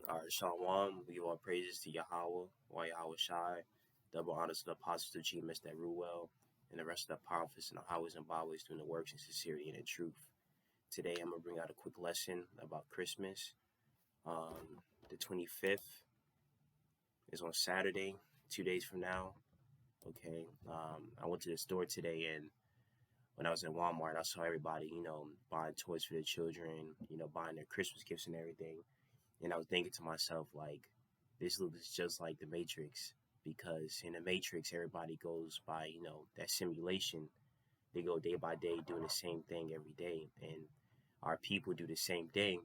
All right, Shalom. We give all praises to Yahweh, or Yahweh Shai. Double honors to the apostles, the achievements that rule well, and the rest of the prophets and the highways and byways doing the works in sincerity and in truth. Today, I'm going to bring out a quick lesson about Christmas. The 25th is on Saturday, 2 days from now. Okay. I went to the store today, and when I was in Walmart, I saw everybody, buying toys for their children, buying their Christmas gifts and everything. And I was thinking to myself, like, this looks just like the Matrix, because in the Matrix, everybody goes by, that simulation. They go day by day doing the same thing every day. And our people do the same thing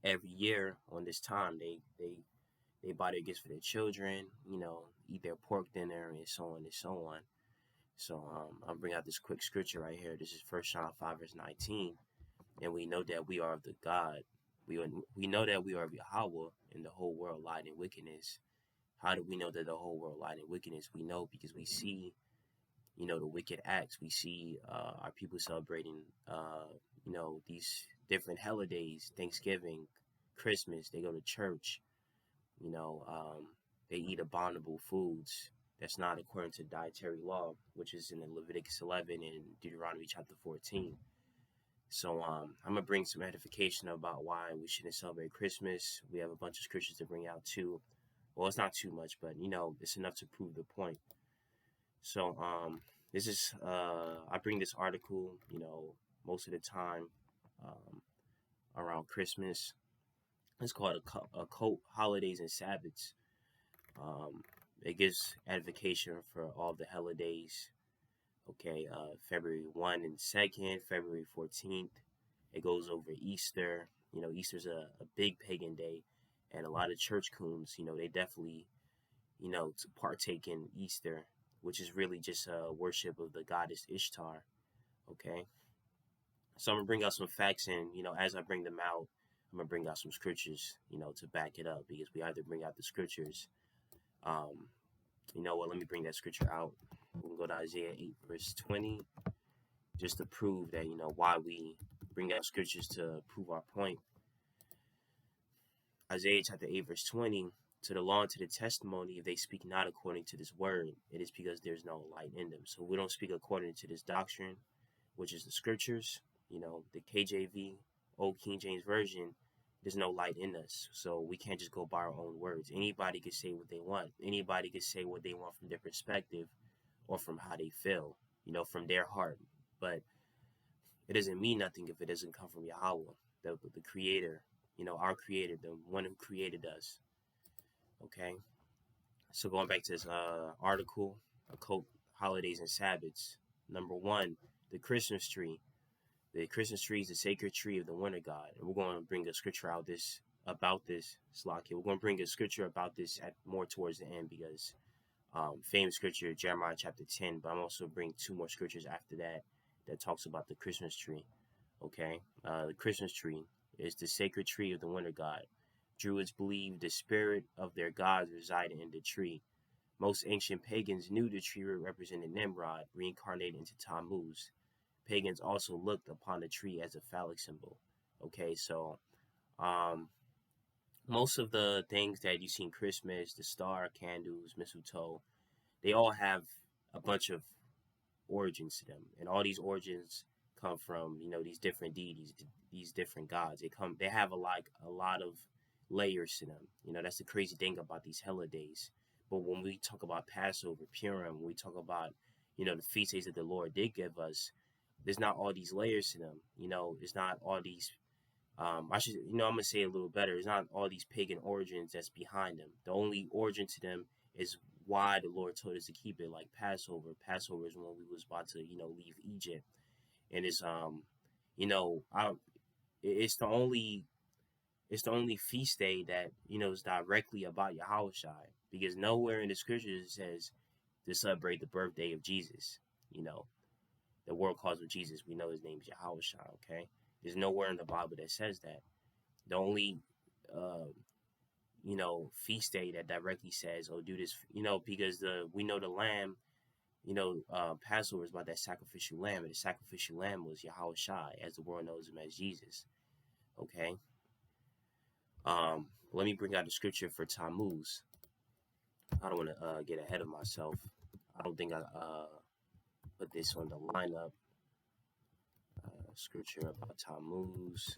every year on this time. They buy their gifts for their children, eat their pork dinner and so on and so on. So I'll bring out this quick scripture right here. This is 1 John 5 verse 19. And we know that we are of the God. We know that we are of Yahweh, and the whole world lied in wickedness. How do we know that the whole world lied in wickedness? We know because we see, the wicked acts. We see our people celebrating, these different holidays, Thanksgiving, Christmas. They go to church. They eat abominable foods. That's not according to dietary law, which is in Leviticus 11 and Deuteronomy chapter 14. So I'm gonna bring some edification about why we shouldn't celebrate Christmas. We have a bunch of scriptures to bring out too. Well, it's not too much, but it's enough to prove the point. So this is I bring this article, most of the time around Christmas. It's called a cult holidays and Sabbaths. It gives edification for all the holidays. Okay, February 1 and 2nd, February 14th. It goes over Easter. Easter's a big pagan day, and a lot of church coons, they definitely, to partake in Easter, which is really just a worship of the goddess Ishtar. Okay, so I'm gonna bring out some facts, and as I bring them out, I'm gonna bring out some scriptures, to back it up, because we either bring out the scriptures. Let me bring that scripture out. We can go to Isaiah 8 verse 20, just to prove that, why we bring out scriptures to prove our point. Isaiah chapter 8 verse 20, to the law and to the testimony, if they speak not according to this word, it is because there's no light in them. So we don't speak according to this doctrine, which is the scriptures, the KJV, Old King James Version. There's no light in us, so we can't just go by our own words. Anybody could say what they want. Anybody could say what they want from their perspective or from how they feel, from their heart. But it doesn't mean nothing if it doesn't come from Yahweh, the creator, our creator, the one who created us. Okay. So going back to this article, occult holidays and Sabbaths. Number one, the Christmas tree. The Christmas tree is the sacred tree of the winter god. And we're going to bring a scripture about this, Slakia. We're going to bring a scripture about this more towards the end, because famous scripture, Jeremiah chapter 10, but I'm also bring two more scriptures after that talks about the Christmas tree. Okay, the Christmas tree is the sacred tree of the winter god. Druids believed the spirit of their gods resided in the tree. Most ancient pagans knew the tree represented Nimrod, reincarnated into Tammuz. Pagans also looked upon the tree as a phallic symbol. Okay, so most of the things that you see in Christmas, the star, candles, mistletoe, they all have a bunch of origins to them, and all these origins come from these different deities, these different gods. They have a lot of layers to them. That's the crazy thing about these holidays. But when we talk about Passover, Purim, when we talk about the feast days that the Lord did give us, there's not all these layers to them. It's not all these. I'm gonna say it a little better. It's not all these pagan origins that's behind them. The only origin to them is why the Lord told us to keep it, like Passover. Passover is when we was about to, leave Egypt, and it's it's the only feast day that is directly about Yahushua, because nowhere in the scriptures it says to celebrate the birthday of Jesus. The world calls him Jesus. We know his name is Yahushua. Okay, there's nowhere in the Bible that says that. The only feast day that directly says, "Oh, do this," because we know the lamb, Passover is about that sacrificial lamb, and the sacrificial lamb was Yahweh Shai, as the world knows him as Jesus. Okay. Let me bring out the scripture for Tammuz. I don't want to get ahead of myself. I don't think I put this on the lineup. Scripture about Tammuz.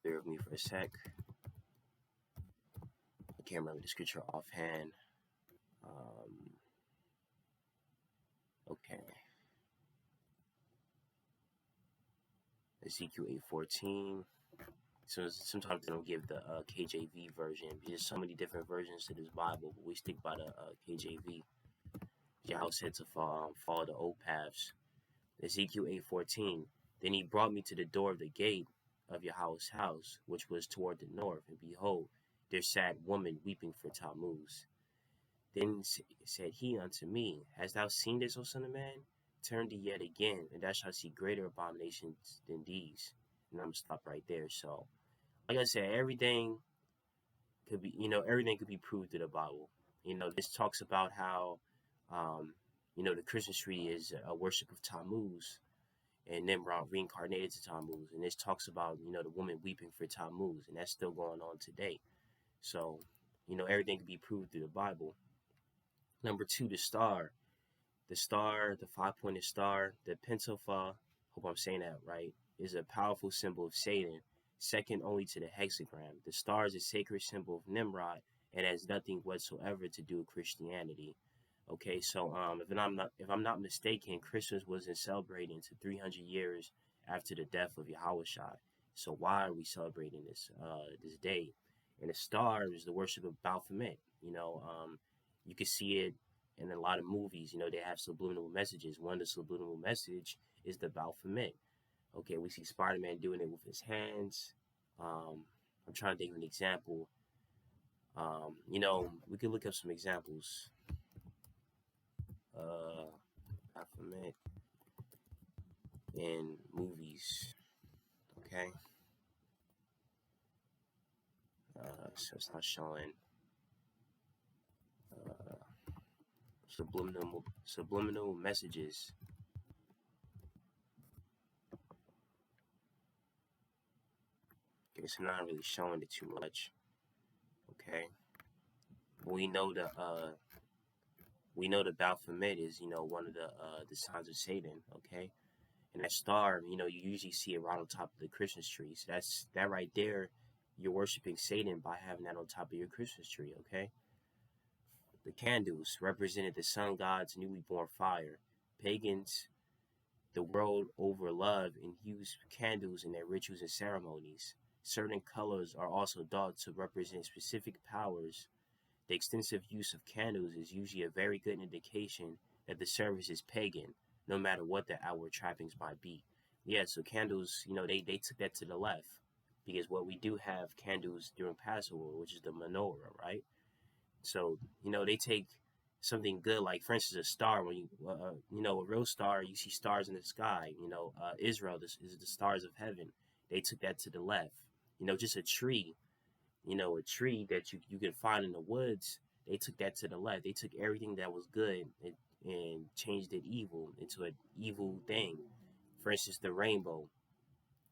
Bear with me for a sec. I can't remember the scripture offhand. Okay. Ezekiel 8:14. So sometimes they don't give the KJV version. There's so many different versions to this Bible, but we stick by the KJV. Yahweh said to follow the old paths. Ezekiel 8:14. Then he brought me to the door of the gate of Yahweh's house, which was toward the north, and behold, there sat woman weeping for Tammuz. Then said he unto me, Hast thou seen this, O son of man? Turn thee yet again, and thou shalt see greater abominations than these. And I'm gonna stop right there. So, like I said, everything could be, everything could be proved through the Bible. This talks about how, the Christmas tree is a worship of Tammuz, and Nimrod reincarnated to Tammuz. And this talks about, the woman weeping for Tammuz, and that's still going on today. So, everything can be proved through the Bible. Number 2, the star. The star, the 5-pointed star, the Pentafa, hope I'm saying that right, is a powerful symbol of Satan, second only to the hexagram. The star is a sacred symbol of Nimrod and has nothing whatsoever to do with Christianity. Okay, so if I'm not mistaken, Christmas wasn't celebrated until 300 years after the death of Yahushua. So why are we celebrating this day? And the star is the worship of Baphomet. You can see it in a lot of movies. They have subliminal messages. One of the subliminal message is the Baphomet. Okay, we see Spider-Man doing it with his hands. I'm trying to think of an example. We could look up some examples. Baphomet in movies. Okay. So it's not showing. Subliminal messages. Okay, so not really showing it too much. Okay, we know the Baphomet is one of the signs of Satan. Okay, and that star, you usually see it right on top of the Christmas tree. So that right there. You're worshiping Satan by having that on top of your Christmas tree. Okay. The candles represented the sun god's newly born fire. Pagans the world over love and use candles in their rituals and ceremonies. Certain colors are also thought to represent specific powers. The extensive use of candles is usually a very good indication that the service is pagan, no matter what the outward trappings might be. Yeah, so candles, they took that to the left, because what we do have candles during Passover, which is the menorah, right? So, they take something good, like for instance, a star. When a real star, you see stars in the sky. Israel is the stars of heaven. They took that to the left. Just a tree, a tree that you can find in the woods. They took that to the left. They took everything that was good and changed it evil into an evil thing. For instance, the rainbow.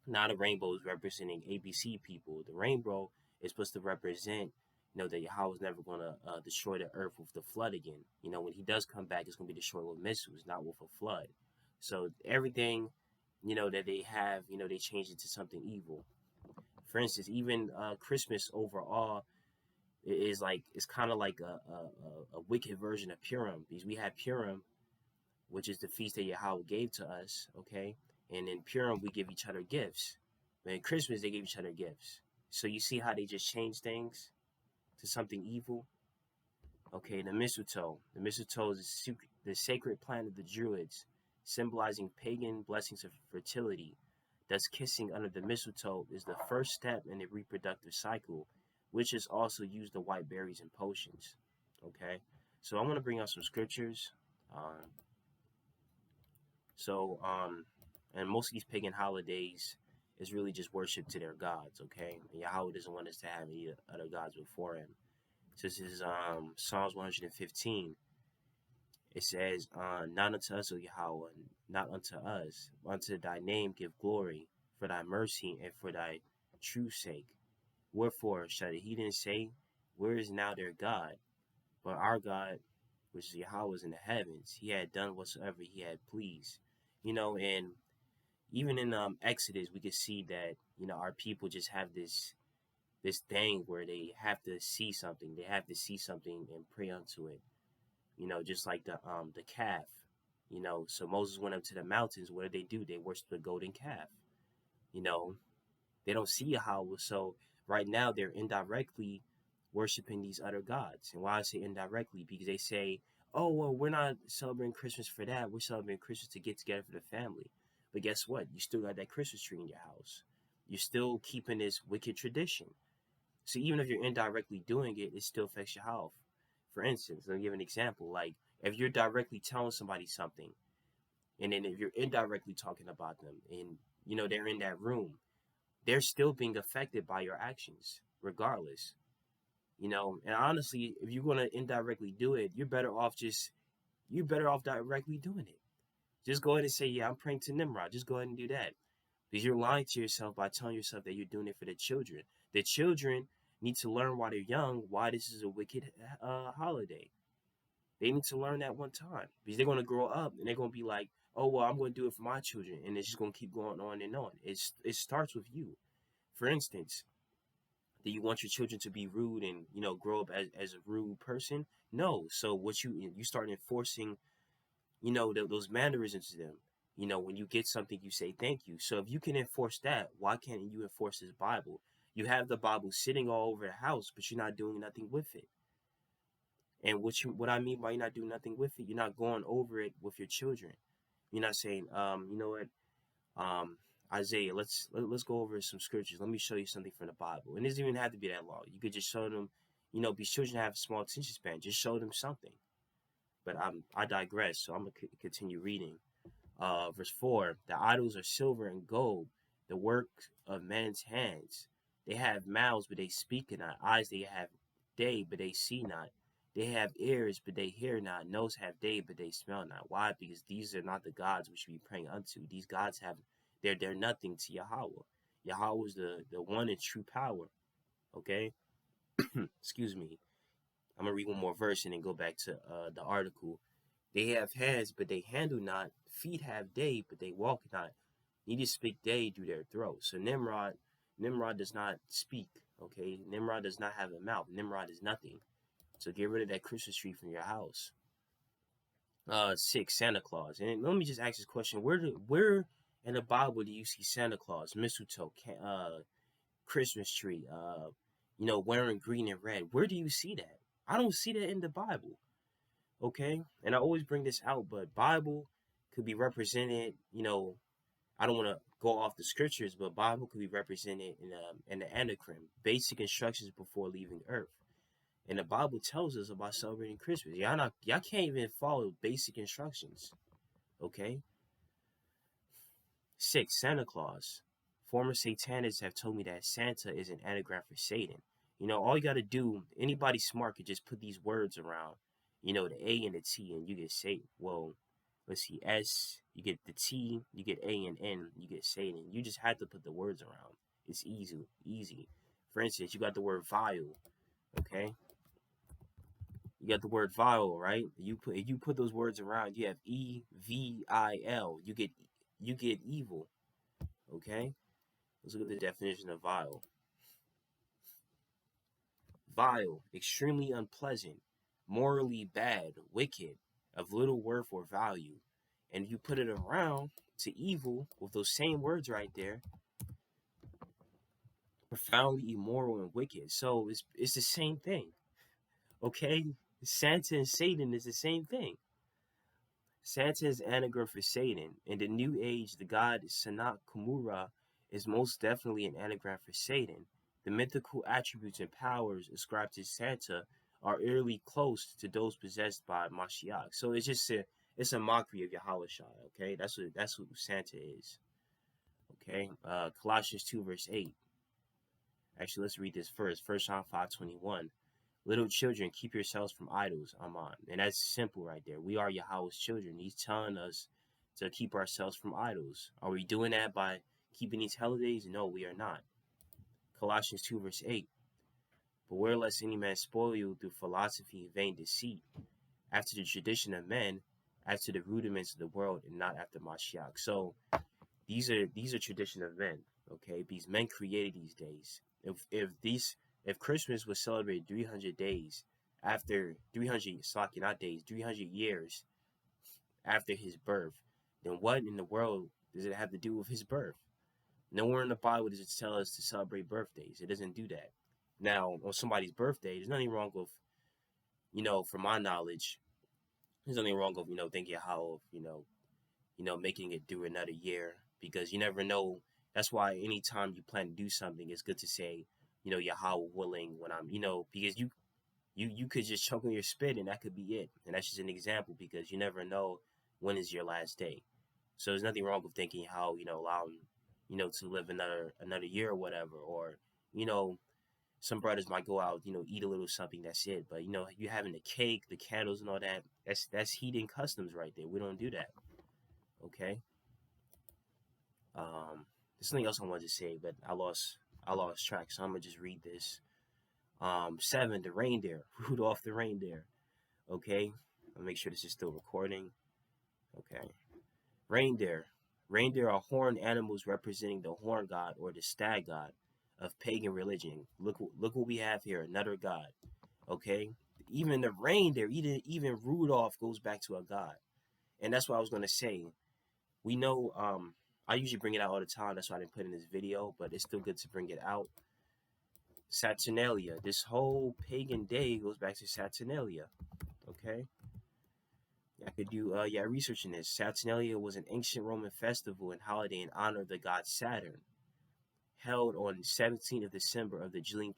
Now the rainbow is representing ABC people. The rainbow is supposed to represent that Yahweh is never going to destroy the earth with the flood again. When he does come back, it's going to be destroyed with missiles, not with a flood. So everything, that they have, they change it to something evil. For instance, even Christmas overall is like, it's kind of like a wicked version of Purim, because we have Purim, which is the feast that Yahweh gave to us, okay? And in Purim, we give each other gifts. But in Christmas, they give each other gifts. So you see how they just change things to something evil? Okay, the mistletoe. The mistletoe is the sacred plant of the Druids, symbolizing pagan blessings of fertility. Thus, kissing under the mistletoe is the first step in the reproductive cycle. Witches also use the white berries in potions. Okay, so I'm going to bring out some scriptures. And most of these pagan holidays is really just worship to their gods, okay? Yahweh doesn't want us to have any other gods before him. So this is Psalms 115. It says, not unto us, O Yahweh, not unto us, unto thy name give glory, for thy mercy and for thy true sake. Wherefore shall the heathen say, where is now their God? But our God, which is Yahweh, is in the heavens. He had done whatsoever he had pleased. And even in Exodus, we could see that our people just have this thing where they have to see something. They have to see something and pray unto it. Just like the calf. So Moses went up to the mountains. What did they do? They worshiped the golden calf. You know, they don't see Yahweh. So right now they're indirectly worshiping these other gods. And why I say indirectly? Because they say, oh, well, we're not celebrating Christmas for that. We're celebrating Christmas to get together for the family. But guess what? You still got that Christmas tree in your house. You're still keeping this wicked tradition. So even if you're indirectly doing it, it still affects your health. For instance, let me give an example. Like if you're directly telling somebody something, and then if you're indirectly talking about them, and they're in that room, they're still being affected by your actions, regardless. And honestly, if you're gonna indirectly do it, you're better off directly doing it. Just go ahead and say, yeah, I'm praying to Nimrod. Just go ahead and do that. Because you're lying to yourself by telling yourself that you're doing it for the children. The children need to learn while they're young why this is a wicked holiday. They need to learn that one time. Because they're going to grow up and they're going to be like, oh, well, I'm going to do it for my children. And it's just going to keep going on and on. It starts with you. For instance, do you want your children to be rude and, grow up as a rude person? No. So what you start enforcing, those mannerisms to them. When you get something, you say thank you. So if you can enforce that, why can't you enforce this Bible? You have the Bible sitting all over the house, but you're not doing nothing with it. And what I mean by you're not doing nothing with it, you're not going over it with your children. You're not saying, you know what, Isaiah, let's go over some scriptures. Let me show you something from the Bible. And it doesn't even have to be that long. You could just show them, because children have a small attention span. Just show them something. But I digress, so I'm gonna continue reading. Verse 4, the idols are silver and gold, the work of men's hands. They have mouths, but they speak not. Eyes they have but they see not. They have ears, but they hear not. Nose have they, but they smell not. Why? Because these are not the gods we should be praying unto. These gods they're nothing to Yahweh. Yahweh is the one and true power. Okay? Excuse me. I'm going to read one more verse and then go back to the article. They have hands, but they handle not. Feet have they, but they walk not. Neither speak they through their throat. So Nimrod does not speak. Okay, Nimrod does not have a mouth. Nimrod is nothing. So get rid of that Christmas tree from your house. 6, Santa Claus. And let me just ask this question: Where in the Bible do you see Santa Claus, mistletoe, Christmas tree, wearing green and red? Where do you see that? I don't see that in the Bible. Okay, and I always bring this out, but Bible could be represented. I don't want to go off the scriptures, but Bible could be represented in the anagram, basic instructions before leaving Earth. And the Bible tells us about celebrating Christmas. Y'all can't even follow basic instructions. Okay. 6, Santa Claus. Former satanists have told me that Santa is an anagram for Satan. All you got to do, anybody smart could just put these words around, the A and the T, and you get Satan. Well, let's see, S, you get the T, you get A and N, you get Satan. You just have to put the words around. It's easy. For instance, you got the word vile, okay? You got the word vile, right? If you put those words around, you have EVIL. You get evil, okay? Let's look at the definition of vile. Vile, extremely unpleasant, morally bad, wicked, of little worth or value. And you put it around to evil with those same words right there, profoundly immoral and wicked. So it's the same thing, okay? Santa and Satan is the same thing. Santa is anagram for Satan. In the New Age, the god Sanat Kumura is most definitely an anagram for Satan. The mythical attributes and powers ascribed to Santa are eerily close to those possessed by Mashiach. So it's a mockery of Yahweh Shai, okay? That's what Santa is. Okay? Colossians 2 verse 8. Actually, let's read this first. 1 John 5:21. Little children, keep yourselves from idols. Amen. And that's simple right there. We are Yahweh's children. He's telling us to keep ourselves from idols. Are we doing that by keeping these holidays? No, we are not. Colossians 2, verse 8. Beware lest any man spoil you through philosophy and vain deceit, after the tradition of men, after the rudiments of the world, and not after Mashiach. So these are tradition of men. Okay, these men created these days. If Christmas was celebrated 300 days after 300 Slaki, not days, 300 years after his birth, then what in the world does it have to do with his birth? Nowhere in the Bible does it tell us to celebrate birthdays. It doesn't do that. Now, on somebody's birthday, there's nothing wrong with, from my knowledge, there's nothing wrong with, thinking how, making it through another year, because you never know. That's why anytime you plan to do something, it's good to say, Yahweh willing, when I'm, because you could just choke on your spit and that could be it. And that's just an example, because you never know when is your last day. So there's nothing wrong with thinking how, allow to live another year or whatever. Or, some brothers might go out, eat a little something, that's it. But you having the cake, the candles and all that, that's heathen customs right there. We don't do that. Okay. There's something else I wanted to say, but I lost track, so I'm gonna just read this. 7, the reindeer, Rudolph the reindeer. Okay, I'll make sure this is still recording. Okay, reindeer. Reindeer are horned animals representing the horn god or the stag god of pagan religion. Look what we have here, another god. Okay, even the reindeer, even Rudolph goes back to a god, and that's what I was gonna say. We know, I usually bring it out all the time. That's why I didn't put it in this video, but it's still good to bring it out. Saturnalia. This whole pagan day goes back to Saturnalia. Okay. I could do researching this. Saturnalia was an ancient Roman festival and holiday in honor of the god Saturn, held on 17th of December of the Julian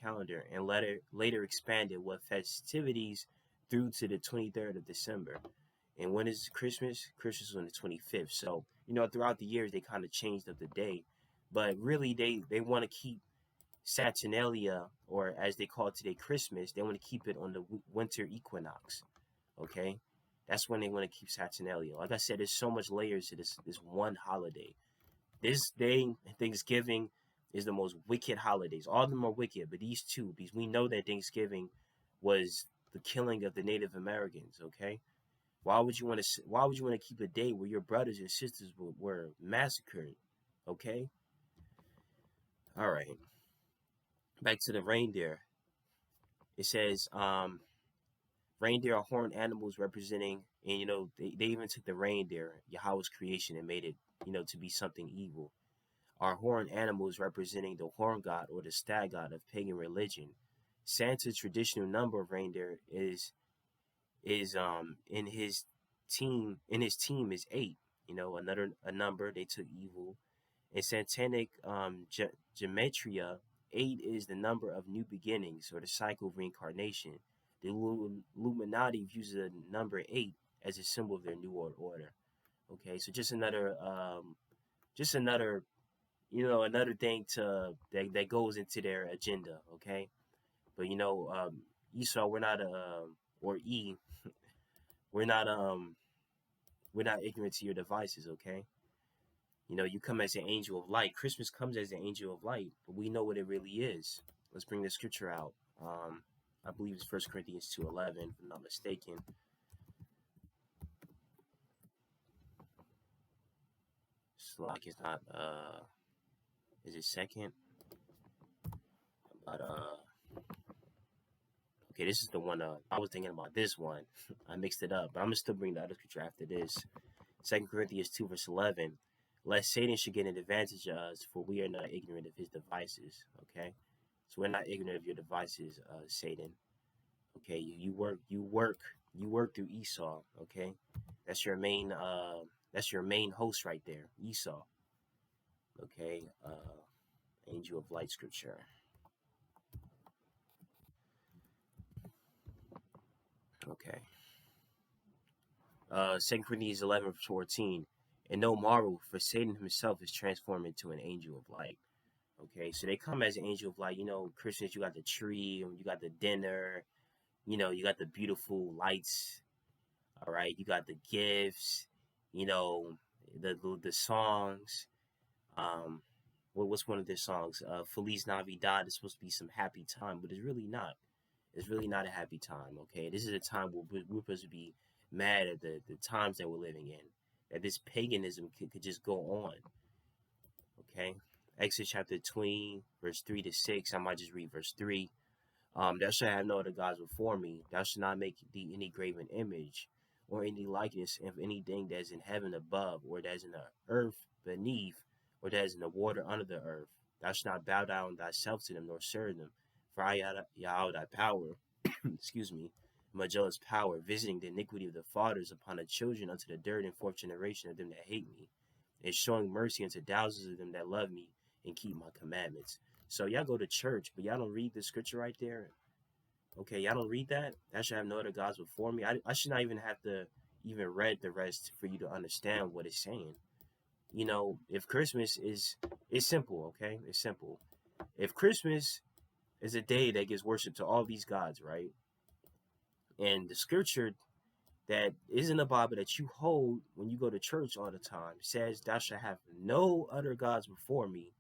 calendar, and later expanded with festivities through to the 23rd of December. And when is Christmas? Christmas is on the 25th. So, throughout the years, they kind of changed up the day. But really, they want to keep Saturnalia, or as they call it today, Christmas, they want to keep it on the winter equinox. Okay? That's when they want to keep Saturnalia. Like I said, there's so much layers to this one holiday. This day, Thanksgiving, is the most wicked holidays. All of them are wicked, but these two, because we know that Thanksgiving was the killing of the Native Americans, okay? Why would you want to keep a day where your brothers and sisters were massacred? Okay. All right. Back to the reindeer. It says, reindeer are horned animals representing, and they even took the reindeer, Yahweh's creation, and made it, to be something evil. Are horned animals representing the horn god or the stag god of pagan religion. Santa's traditional number of reindeer is in his team is 8. A number they took evil. In satanic gematria, 8 is the number of new beginnings or the cycle of reincarnation. The Illuminati views the number 8 as a symbol of their new world order. Okay, so just another another thing that goes into their agenda. Okay, but Esau, we're not or E, we're not ignorant to your devices. Okay, you come as an angel of light. Christmas comes as an angel of light, but we know what it really is. Let's bring the scripture out. I believe it's 1 Corinthians 2:11, if I'm not mistaken. It's like it's not is it second? But okay, this is the one I was thinking about this one. I mixed it up, but I'm gonna still bring the other scripture after this. 2 Corinthians 2 verse 11. Lest Satan should get an advantage of us, for we are not ignorant of his devices. Okay, so we're not ignorant of your devices, Satan. Okay, you work through Esau. Okay, that's your main host right there, Esau. Okay, angel of light scripture. Okay. 2 Corinthians 11:14. And no marvel, for Satan himself is transformed into an angel of light. Okay, so they come as an angel of light. Christians, you got the tree, you got the dinner, you got the beautiful lights. All right, you got the gifts, the songs. Um, what's one of their songs? Feliz Navidad is supposed to be some happy time, but it's really not. It's really not a happy time. Okay, this is a time where we're supposed to be mad at the times that we're living in. That this paganism could just go on. Okay, Exodus chapter 20, verse 3 to 6. I might just read verse 3. Thou shalt have no other gods before me. Thou shalt not make thee any graven image, or any likeness of anything that is in heaven above, or that is in the earth beneath, or that is in the water under the earth. Thou shalt not bow down thyself to them, nor serve them. For I, Yahweh, thy power, excuse me, my jealous power, visiting the iniquity of the fathers upon the children unto the third and fourth generation of them that hate me, and showing mercy unto thousands of them that love me and keep my commandments. So y'all go to church, but y'all don't read the scripture right there. Okay, y'all don't read that. I should have no other gods before me. I should not even have to even read the rest for you to understand what it's saying. You know, if Christmas is, it's simple, okay? It's simple. If Christmas is a day that gives worship to all these gods, right? And the scripture that is in the Bible that you hold when you go to church all the time says, "Thou shalt have no other gods before me."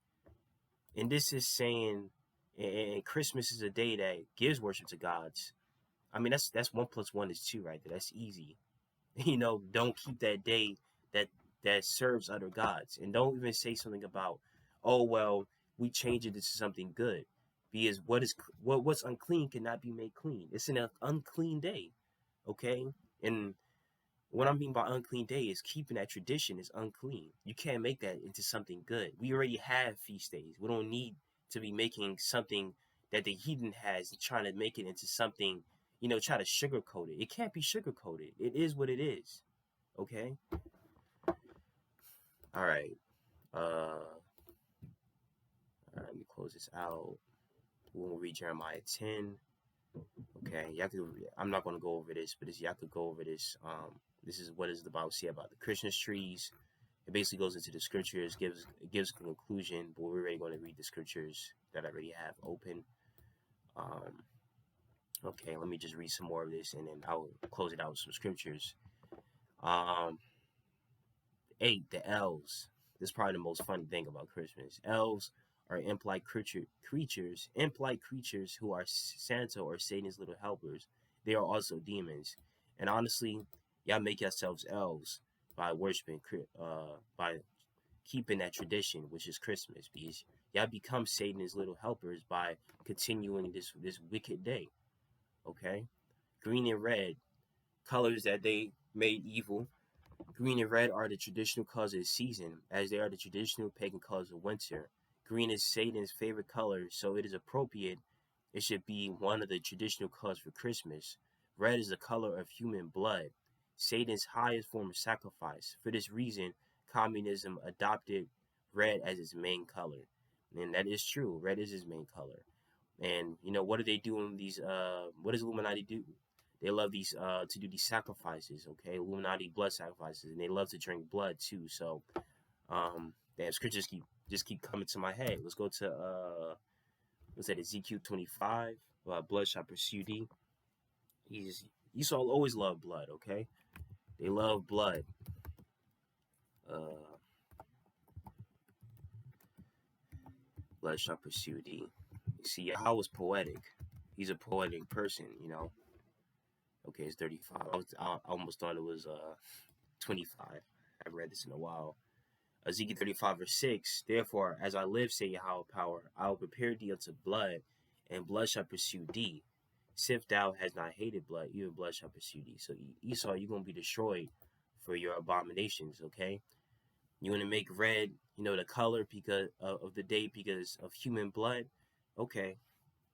And this is saying, and Christmas is a day that gives worship to gods. I mean, that's 1 plus 1 is 2 right there. That's easy. You know, don't keep that day that serves other gods, and don't even say something about, oh well, we change it into something good, because what's unclean cannot be made clean. It's an unclean day, okay? And what I mean by unclean day is keeping that tradition is unclean. You can't make that into something good. We already have feast days. We don't need to be making something that the heathen has and trying to make it into something, try to sugarcoat it. It can't be sugarcoated. It is what it is. Okay? All right. All right, let me close this out. We'll read Jeremiah 10. Okay, y'all could. I'm not gonna go over this, but y'all could go over this. This is what does the Bible say about the Christmas trees. It basically goes into the scriptures, gives a conclusion, but we're already going to read the scriptures that I already have open. Okay, let me just read some more of this, and then I'll close it out with some scriptures. 8, the elves. This is probably the most funny thing about Christmas. Elves are imp-like creatures who are Santa or Satan's little helpers. They are also demons. And honestly, y'all make yourselves elves by worshiping, by keeping that tradition, which is Christmas, because y'all become Satan's little helpers by continuing this wicked day. Okay, green and red, colors that they made evil. Green and red are the traditional colors of the season, as they are the traditional pagan colors of winter. Green is Satan's favorite color, so it is appropriate it should be one of the traditional colors for Christmas. Red is the color of human blood, Satan's highest form of sacrifice. For this reason, communism adopted red as its main color. And that is true. Red is his main color. And what do they do in these what does Illuminati do? They love these to do these sacrifices, okay? Illuminati blood sacrifices, and they love to drink blood too. So damn, scriptures keep coming to my head. Let's go to what's that, Ezekiel 25, blood shall pursue thee. Esau always loved blood, okay? They love blood. Blood shall pursue thee. You see, I was poetic. He's a poetic person, Okay, it's 35. I almost thought it was 25. I haven't read this in a while. Ezekiel 35 verse 6. Therefore, as I live, say Yahweh power, I will prepare thee unto blood, and blood shall pursue thee. Sif thou hast not hated blood, even blood shall pursue thee. So Esau, you're gonna be destroyed for your abominations, okay? You want to make red, the color because of the day because of human blood. Okay,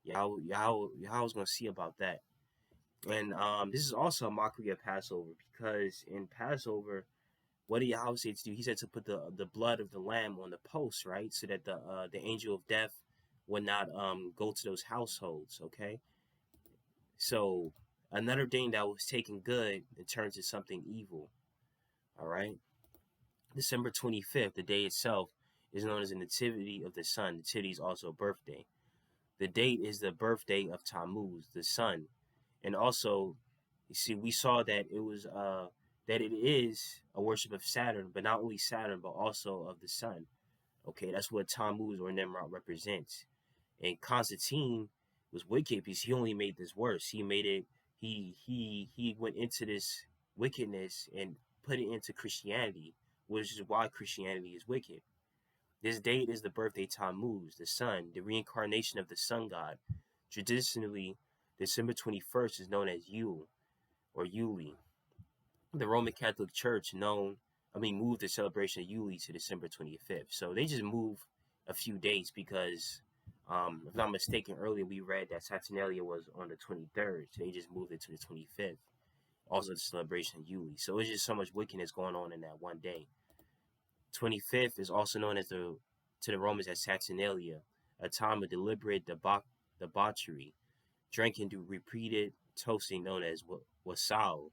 Yahweh's gonna see about that. And this is also a mockery of Passover, because in Passover, what did Yahweh say to do? He said to put the blood of the lamb on the post, right, so that the angel of death would not go to those households. Okay, so another thing that was taken good and turned to something evil. All right, December 25th, the day itself, is known as the Nativity of the Sun. Nativity is also a birthday. The date is the birthday of Tammuz, the sun. And also, you see, we saw that it is a worship of Saturn, but not only Saturn, but also of the sun. Okay, that's what Tammuz or Nimrod represents. And Constantine was wicked because he only made this worse. He made it. He went into this wickedness and put it into Christianity, which is why Christianity is wicked. This date is the birthday Tammuz, the sun, the reincarnation of the sun god. Traditionally, December 21st is known as Yule or Yuli. The Roman Catholic Church moved the celebration of Yuli to December 25th. So they just move a few dates because, if I'm not mistaken, earlier we read that Saturnalia was on the 23rd. So they just moved it to the 25th. Also the celebration of Yuli. So it's just so much wickedness going on in that one day. 25th is also known as to the Romans as Saturnalia, a time of deliberate debauchery. Drinking through repeated toasting known as wassail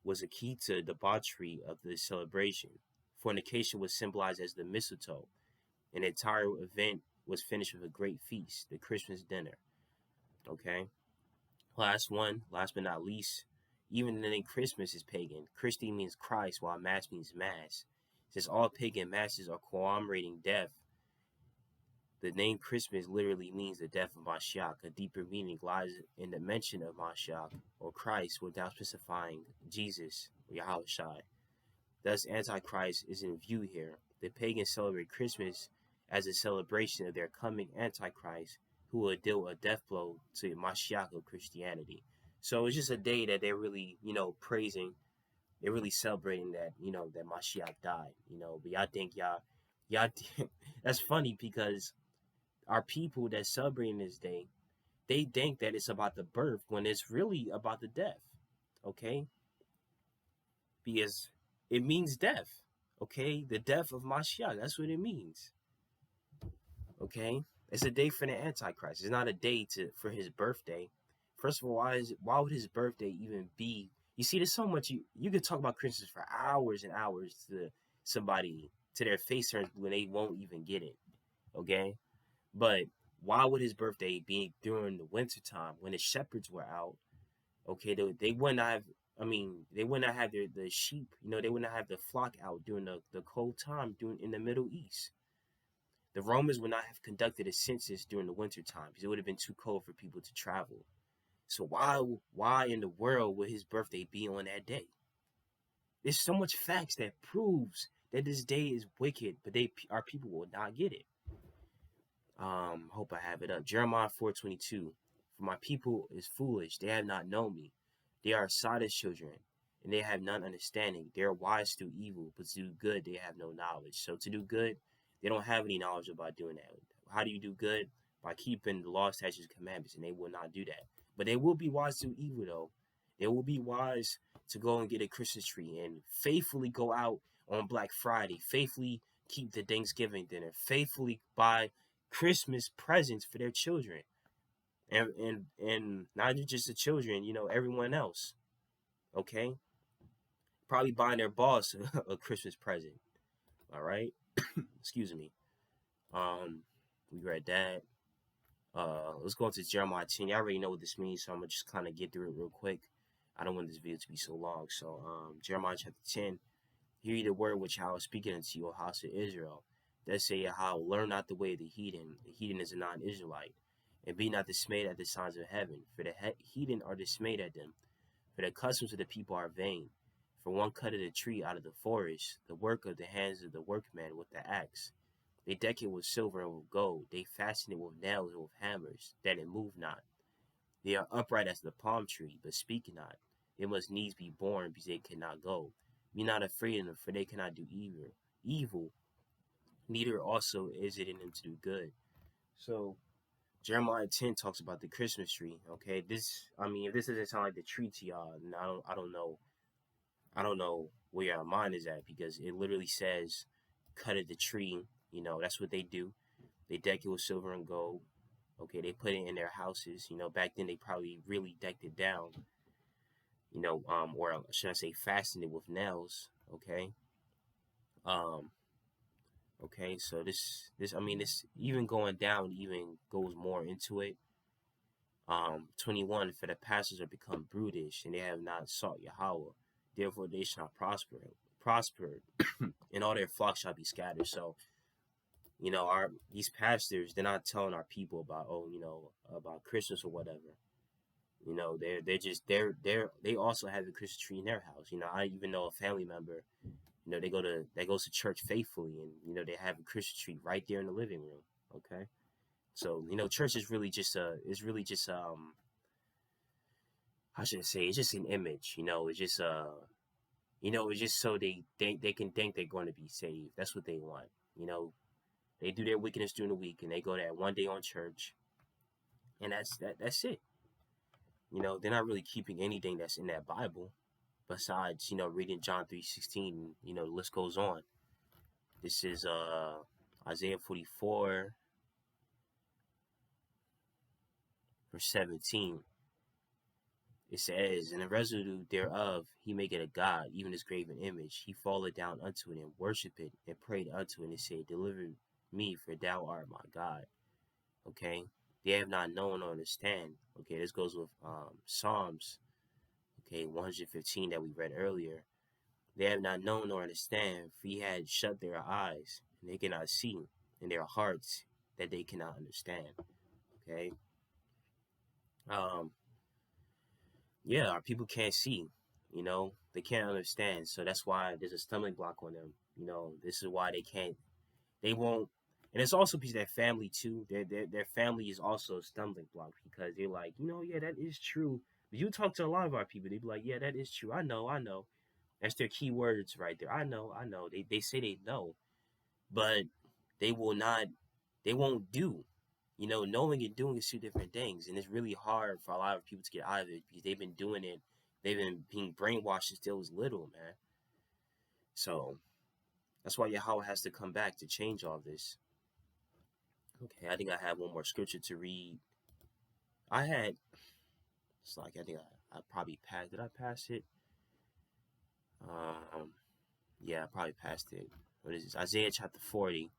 was a key to debauchery of the celebration. Fornication was symbolized as the mistletoe. An entire event was finished with a great feast, the Christmas dinner. Okay? Last but not least, even the name Christmas is pagan. Christi means Christ, while Mass means Mass. Since all pagan masses are commemorating death, the name Christmas literally means the death of Mashiach. A deeper meaning lies in the mention of Mashiach or Christ without specifying Jesus or Yahushua. Thus, Antichrist is in view here. The pagans celebrate Christmas as a celebration of their coming Antichrist, who will deal a death blow to Mashiach of Christianity. So it's just a day that they're really, praising. They're really celebrating that, that Mashiach died. But y'all think that's funny because our people that celebrating this day, they think that it's about the birth when it's really about the death. Okay? Because it means death. Okay? The death of Mashiach. That's what it means. Okay? It's a day for the Antichrist. It's not a day for his birthday. First of all, why would his birthday even be? You see, there's so much you could talk about Christmas for hours and hours to somebody to their face turns blue and they won't even get it. Okay? But why would his birthday be during the winter time when the shepherds were out? Okay, they would not have. They would not have the sheep. They would not have the flock out during the cold time in the Middle East. The Romans would not have conducted a census during the winter time because it would have been too cold for people to travel. So why in the world would his birthday be on that day? There's so much facts that proves that this day is wicked, but our people will not get it. Hope I have it up. Jeremiah 4:22. For my people is foolish; they have not known me. They are Sodom's children, and they have none understanding. They are wise to do evil, but to do good they have no knowledge. So to do good, they don't have any knowledge about doing that. How do you do good? By keeping the law, statutes, and commandments, and they will not do that. But they will be wise to do evil, though. They will be wise to go and get a Christmas tree and faithfully go out on Black Friday, faithfully keep the Thanksgiving dinner, faithfully buy Christmas presents for their children, and not just the children, everyone else. Okay, probably buying their boss a Christmas present. All right, excuse me. We read that. Let's go into Jeremiah 10. Y'all already know what this means, so I'm gonna just kind of get through it real quick. I don't want this video to be so long. So, Jeremiah chapter 10. Hear ye the word which I was speaking unto you, O house of Israel. That say Yahweh, learn not the way of the heathen. The heathen is a non-Israelite. And be not dismayed at the signs of heaven, for the heathen are dismayed at them. For the customs of the people are vain. For one cutteth a tree out of the forest, the work of the hands of the workman with the axe. They deck it with silver and with gold. They fasten it with nails and with hammers, that it move not. They are upright as the palm tree, but speak not. They must needs be born, because they cannot go. Be not afraid of them, for they cannot do evil, neither also is it in them to do good. So Jeremiah 10 talks about the Christmas tree. Okay, if this doesn't sound like the tree to y'all, then I don't know where your mind is at, because it literally says cut at the tree. That's what they do. They deck it with silver and gold. Okay, they put it in their houses. Back then they probably really decked it down. Or should I say fastened it with nails. Okay. Okay, so this even going down even goes more into it. 21, for the pastors are become brutish, and they have not sought Yahweh, therefore they shall not prosper, and all their flocks shall be scattered. So These pastors, they're not telling our people about, about Christmas or whatever. They also have the Christmas tree in their house. I even know a family member. They goes to church faithfully, and they have a Christmas tree right there in the living room. Okay, so church is really just how should I say? It's just an image. It's just so they can think they're going to be saved. That's what they want. They do their wickedness during the week, and they go that one day on church, and that's it. They're not really keeping anything that's in that Bible, besides reading John 3:16. The list goes on. This is Isaiah 44 verse 17. It says, "In the residue thereof he maketh a god, even his graven image. He falleth down unto it and worship it, and prayed unto it, and said, Deliver me, for thou art my God." Okay, they have not known or understand. Okay, this goes with Psalms, 115 that we read earlier. They have not known nor understand, for he had shut their eyes, and they cannot see, in their hearts that they cannot understand. Okay. Yeah, our people can't see, they can't understand. So that's why there's a stumbling block on them. This is why they won't. And it's also because their family too. Their family is also a stumbling block, because they're like, yeah, that is true. But you talk to a lot of our people, they be like, yeah, that is true. I know. That's their key words right there. I know. They say they know, but they will not. They won't do. Knowing and doing is two different things, and it's really hard for a lot of people to get out of it, because they've been doing it. They've been being brainwashed since they was little, man. So that's why Yahweh has to come back to change all this. Okay, I think I have one more scripture to read. It's like, I think I probably passed. Did I pass it? Yeah, I probably passed it. What is this? Isaiah chapter 40.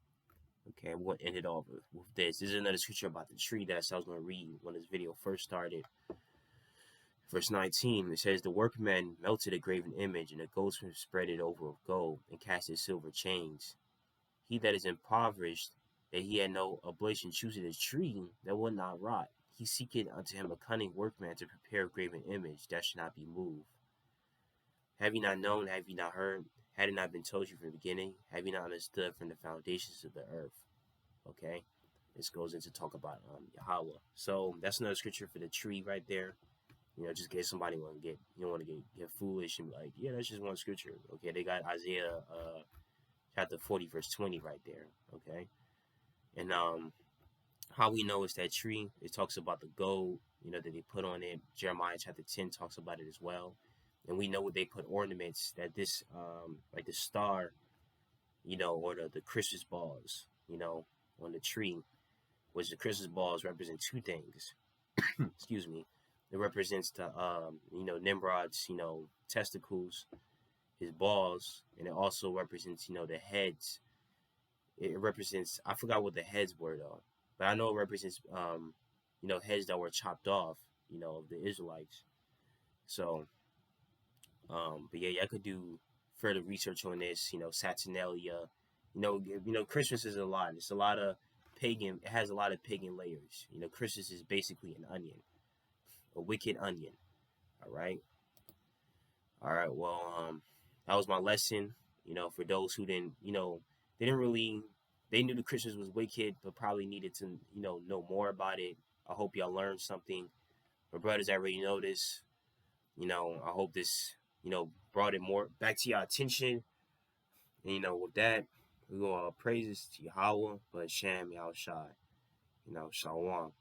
Okay, we'll end it off with this. This is another scripture about the tree that I was going to read when this video first started. Verse 19, it says, "The workman melted a graven image, and the goldsmith spread it over with gold, and casted silver chains. He that is impoverished, that he had no oblation, chooseth a tree that will not rot. He seeketh unto him a cunning workman to prepare a graven image that should not be moved. Have you not known? Have you not heard? Had it not been told you from the beginning? Have you not understood from the foundations of the earth?" Okay, this goes into talk about Yahweh. So that's another scripture for the tree right there. Just in case somebody want to get, you don't want to get foolish and be like, yeah, that's just one scripture. Okay, they got Isaiah chapter 40 verse 20 right there. Okay, and how we know it's that tree, it talks about the gold, that they put on it. Jeremiah chapter 10 talks about it as well. And we know what they put ornaments, that this like the star, or the Christmas balls, on the tree, which the Christmas balls represent two things. Excuse me. It represents the Nimrod's, testicles, his balls, and it also represents, the heads. It represents, I forgot what the heads were though, but I know it represents heads that were chopped off, of the Israelites. So but yeah, I could do further research on this, Saturnalia. Christmas is a lot. It's a lot of pagan, it has a lot of pagan layers. Christmas is basically an onion, a wicked onion. All right. All right. Well, that was my lesson. For those who didn't, they didn't really, they knew the Christmas was wicked, but probably needed to, know more about it. I hope y'all learned something. My brothers already know this. I hope this, brought it more back to your attention. And, with that, we go praises to Yahweh, but Shem Yahushai, Shalom.